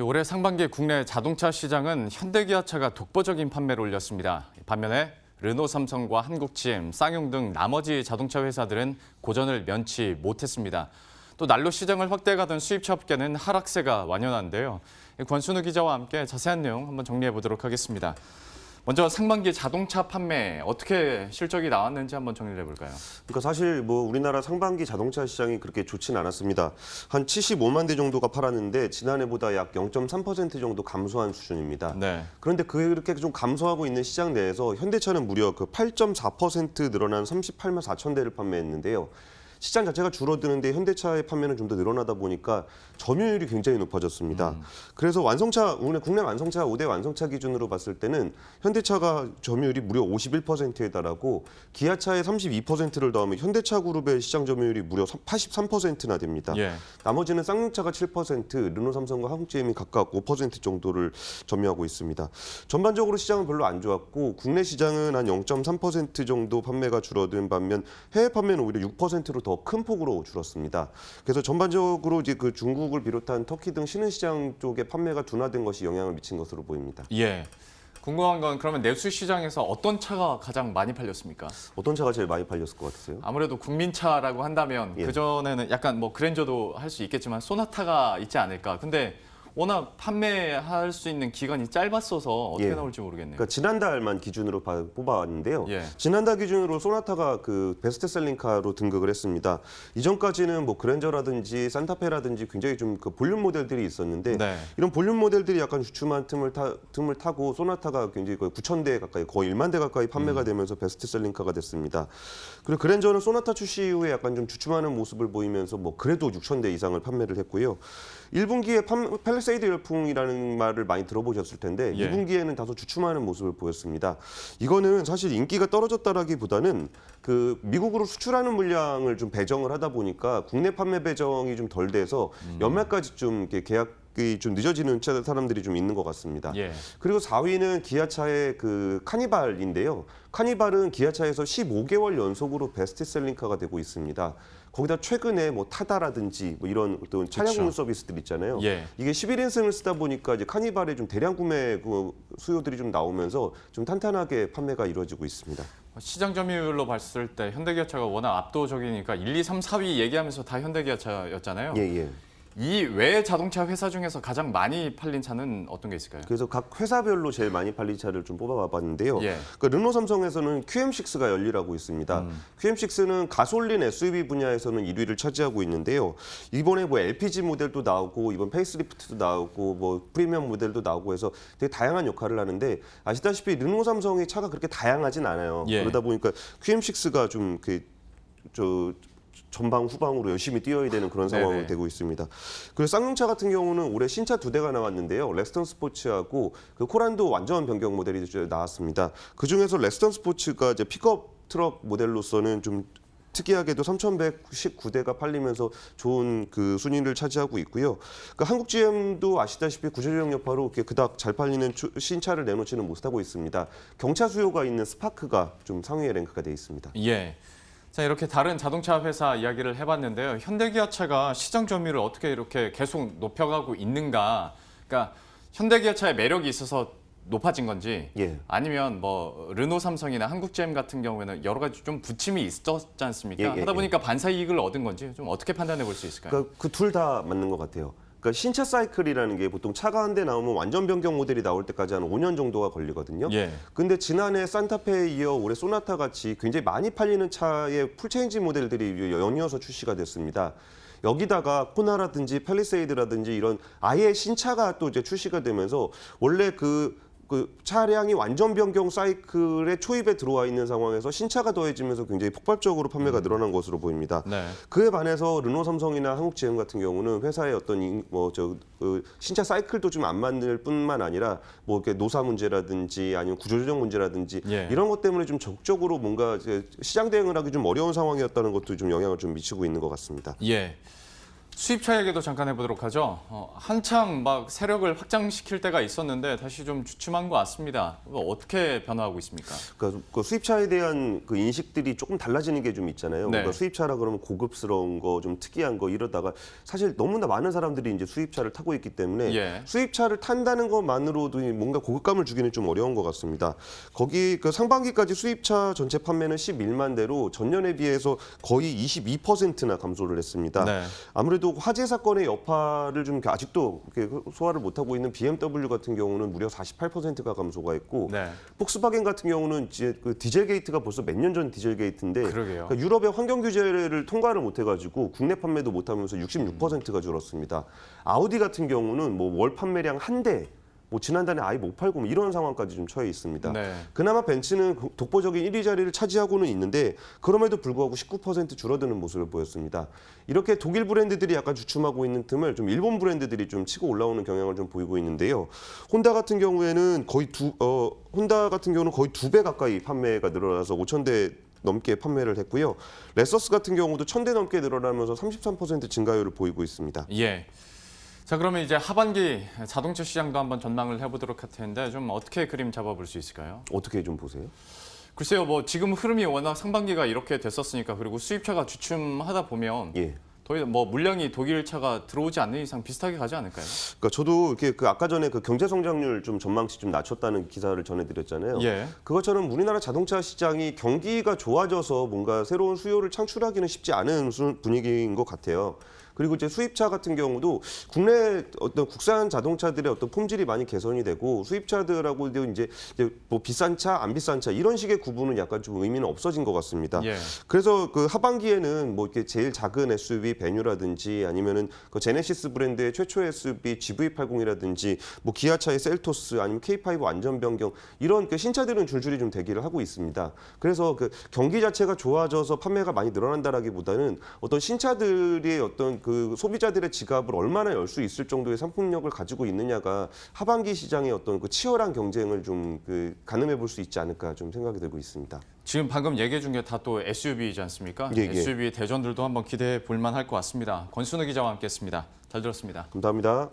올해 상반기 국내 자동차 시장은 현대기아차가 독보적인 판매를 올렸습니다. 반면에 르노, 삼성과 한국 GM, 쌍용 등 나머지 자동차 회사들은 고전을 면치 못했습니다. 또 난로 시장을 확대해가던 수입차 업계는 하락세가 완연한데요. 권순우 기자와 함께 자세한 내용 한번 정리해 보도록 하겠습니다. 먼저 상반기 자동차 판매 어떻게 실적이 나왔는지 한번 정리를 해볼까요? 그러니까 사실 우리나라 상반기 자동차 시장이 그렇게 좋진 않았습니다. 한 75만 대 정도가 팔았는데 지난해보다 약 0.3% 정도 감소한 수준입니다. 네. 그런데 그렇게 좀 감소하고 있는 시장 내에서 현대차는 무려 8.4% 늘어난 38만 4천 대를 판매했는데요. 시장 자체가 줄어드는데 현대차의 판매는 좀 더 늘어나다 보니까 점유율이 굉장히 높아졌습니다. 그래서 국내 완성차 5대 완성차 기준으로 봤을 때는 현대차가 점유율이 무려 51%에 달하고 기아차의 32%를 더하면 현대차 그룹의 시장 점유율이 무려 83%나 됩니다. 예. 나머지는 쌍용차가 7%, 르노, 삼성과 한국 GM이 각각 5% 정도를 점유하고 있습니다. 전반적으로 시장은 별로 안 좋았고 국내 시장은 한 0.3% 정도 판매가 줄어든 반면 해외 판매는 오히려 6%로 더 큰 폭으로 줄었습니다. 그래서 전반적으로 이제 그 중국을 비롯한 터키 등 신흥시장 쪽의 판매가 둔화된 것이 영향을 미친 것으로 보입니다. 예. 궁금한 건 그러면 내수 시장에서 어떤 차가 가장 많이 팔렸습니까? 어떤 차가 제일 많이 팔렸을 것 같으세요? 아무래도 국민차라고 한다면 예. 그전에는 약간 그랜저도 할 수 있겠지만 소나타가 있지 않을까. 근데 워낙 판매할 수 있는 기간이 짧았어서 어떻게 예. 나올지 모르겠네요. 그러니까 지난달만 기준으로 뽑아왔는데요. 예. 지난달 기준으로 소나타가 그 베스트셀링카로 등극을 했습니다. 이전까지는 그랜저라든지 산타페라든지 굉장히 좀 그 볼륨 모델들이 있었는데 네. 이런 볼륨 모델들이 약간 주춤한 틈을 타고 소나타가 굉장히 거의 9천 대 가까이 거의 1만 대 가까이 판매가 되면서 베스트셀링카가 됐습니다. 그리고 그랜저는 소나타 출시 이후에 약간 좀 주춤하는 모습을 보이면서 그래도 6천 대 이상을 판매를 했고요. 1분기에 팰리세이드 열풍이라는 말을 많이 들어보셨을 텐데 예. 2분기에는 다소 주춤하는 모습을 보였습니다. 이거는 사실 인기가 떨어졌다라기보다는 그 미국으로 수출하는 물량을 좀 배정을 하다 보니까 국내 판매 배정이 좀 덜 돼서 연말까지 좀 이렇게 계약이 좀 늦어지는 사람들이 좀 있는 것 같습니다. 예. 그리고 4위는 기아차의 그 카니발인데요. 카니발은 기아차에서 15개월 연속으로 베스트셀링카가 되고 있습니다. 거기다 최근에 타다라든지 이런 어떤 차량 공유 서비스들 있잖아요. 예. 이게 11인승을 쓰다 보니까 이제 카니발의 좀 대량 구매 수요들이 좀 나오면서 좀 탄탄하게 판매가 이루어지고 있습니다. 시장 점유율로 봤을 때 현대기아차가 워낙 압도적이니까 1, 2, 3, 4위 얘기하면서 다 현대기아차였잖아요. 예. 이 외 자동차 회사 중에서 가장 많이 팔린 차는 어떤 게 있을까요? 그래서 각 회사별로 제일 많이 팔린 차를 좀 뽑아봤는데요. 예. 그러니까 르노 삼성에서는 QM6가 열일하고 있습니다. QM6는 가솔린 SUV 분야에서는 1위를 차지하고 있는데요. 이번에 LPG 모델도 나오고 이번 페이스리프트도 나오고 프리미엄 모델도 나오고 해서 되게 다양한 역할을 하는데 아시다시피 르노 삼성의 차가 그렇게 다양하진 않아요. 예. 그러다 보니까 QM6가 좀 전방 후방으로 열심히 뛰어야 되는 그런 상황이 네네. 되고 있습니다. 그리고 쌍용차 같은 경우는 올해 신차 2대가 나왔는데요. 레스턴 스포츠하고 그 코란도 완전 변경 모델이 나왔습니다. 그 중에서 레스턴 스포츠가 이제 픽업 트럭 모델로서는 좀 특이하게도 3,119대가 팔리면서 좋은 그 순위를 차지하고 있고요. 그러니까 한국 GM도 아시다시피 구조조정 여파로 그닥 잘 팔리는 신차를 내놓지는 못하고 있습니다. 경차 수요가 있는 스파크가 좀 상위에 랭크가 돼 있습니다. 예. 자, 이렇게 다른 자동차 회사 이야기를 해봤는데요. 현대기아차가 시장 점유율을 어떻게 이렇게 계속 높여가고 있는가? 그러니까 현대기아차의 매력이 있어서 높아진 건지 예. 아니면 르노, 삼성이나 한국 GM 같은 경우에는 여러 가지 좀 부침이 있었지 않습니까? 예. 하다 보니까 반사 이익을 얻은 건지 좀 어떻게 판단해 볼 수 있을까요? 그러니까 그 둘 다 맞는 것 같아요. 그러니까 신차 사이클이라는 게 보통 차가 한 대 나오면 완전 변경 모델이 나올 때까지 한 5년 정도가 걸리거든요. 예. 근데 지난해 산타페에 이어 올해 소나타 같이 굉장히 많이 팔리는 차의 풀체인지 모델들이 연이어서 출시가 됐습니다. 여기다가 코나라든지 팰리세이드라든지 이런 아예 신차가 또 이제 출시가 되면서 원래 그 차량이 완전 변경 사이클의 초입에 들어와 있는 상황에서 신차가 더해지면서 굉장히 폭발적으로 판매가 늘어난 것으로 보입니다. 네. 그에 반해서 르노 삼성이나 한국 GM 같은 경우는 회사의 어떤 신차 사이클도 좀 안 맞을 뿐만 아니라 이렇게 노사 문제라든지 아니면 구조조정 문제라든지 예. 이런 것 때문에 좀 적극적으로 뭔가 이제 시장 대응을 하기 좀 어려운 상황이었다는 것도 좀 영향을 좀 미치고 있는 것 같습니다. 예. 수입차 얘기도 잠깐 해보도록 하죠. 한창 막 세력을 확장시킬 때가 있었는데 다시 좀 주춤한 것 같습니다. 어떻게 변화하고 있습니까? 그러니까 그 수입차에 대한 그 인식들이 조금 달라지는 게 좀 있잖아요. 네. 그러니까 수입차라 그러면 고급스러운 거, 좀 특이한 거 이러다가 사실 너무나 많은 사람들이 이제 수입차를 타고 있기 때문에 예. 수입차를 탄다는 것만으로도 뭔가 고급감을 주기는 좀 어려운 것 같습니다. 거기 그 상반기까지 수입차 전체 판매는 11만 대로 전년에 비해서 거의 22%나 감소를 했습니다. 네. 아무래도 화재 사건의 여파를 좀 아직도 소화를 못하고 있는 BMW 같은 경우는 무려 48%가 감소가 했고 네. 폭스바겐 같은 경우는 이제 그 디젤 게이트가 벌써 몇 년 전 디젤 게이트인데 그러게요. 그러니까 유럽의 환경 규제를 통과를 못 해가지고 국내 판매도 못하면서 66%가 줄었습니다. 아우디 같은 경우는 뭐 월 판매량 한 대, 뭐 지난달에 아예 못 팔고 뭐 이런 상황까지 좀 처해 있습니다. 네. 그나마 벤츠는 독보적인 1위 자리를 차지하고는 있는데 그럼에도 불구하고 19% 줄어드는 모습을 보였습니다. 이렇게 독일 브랜드들이 약간 주춤하고 있는 틈을 좀 일본 브랜드들이 좀 치고 올라오는 경향을 좀 보이고 있는데요. 혼다 같은 경우는 거의 두 배 가까이 판매가 늘어나서 5,000대 넘게 판매를 했고요. 레서스 같은 경우도 1,000대 넘게 늘어나면서 33% 증가율을 보이고 있습니다. 예. 자, 그러면 이제 하반기 자동차 시장도 한번 전망을 해보도록 할 텐데 좀 어떻게 그림 잡아볼 수 있을까요? 어떻게 좀 보세요? 글쎄요, 뭐 지금 흐름이 워낙 상반기가 이렇게 됐었으니까 그리고 수입차가 주춤하다 보면 예. 뭐 물량이 독일 차가 들어오지 않는 이상 비슷하게 가지 않을까요? 그러니까 저도 이렇게 그 아까 전에 그 경제 성장률 좀 전망치 좀 낮췄다는 기사를 전해드렸잖아요. 예. 그것처럼 우리나라 자동차 시장이 경기가 좋아져서 뭔가 새로운 수요를 창출하기는 쉽지 않은 분위기인 것 같아요. 그리고 이제 수입차 같은 경우도 국내 어떤 국산 자동차들의 어떤 품질이 많이 개선이 되고 수입차들하고도 이제 뭐 비싼 차, 안 비싼 차 이런 식의 구분은 약간 좀 의미는 없어진 것 같습니다. 예. 그래서 그 하반기에는 뭐 이렇게 제일 작은 SUV 베뉴라든지 아니면은 그 제네시스 브랜드의 최초 SUV GV80이라든지 뭐 기아차의 셀토스 아니면 K5 완전 변경 이런 그 신차들은 줄줄이 좀 대기를 하고 있습니다. 그래서 그 경기 자체가 좋아져서 판매가 많이 늘어난다라기보다는 어떤 신차들의 어떤 그 소비자들의 지갑을 얼마나 열 수 있을 정도의 상품력을 가지고 있느냐가 하반기 시장의 어떤 그 치열한 경쟁을 좀 그 가늠해 볼 수 있지 않을까 좀 생각이 들고 있습니다. 지금 방금 얘기해 준 게 다 또 SUV이지 않습니까? 예, 예. SUV 대전들도 한번 기대해 볼 만할 것 같습니다. 권순우 기자와 함께했습니다. 잘 들었습니다. 감사합니다.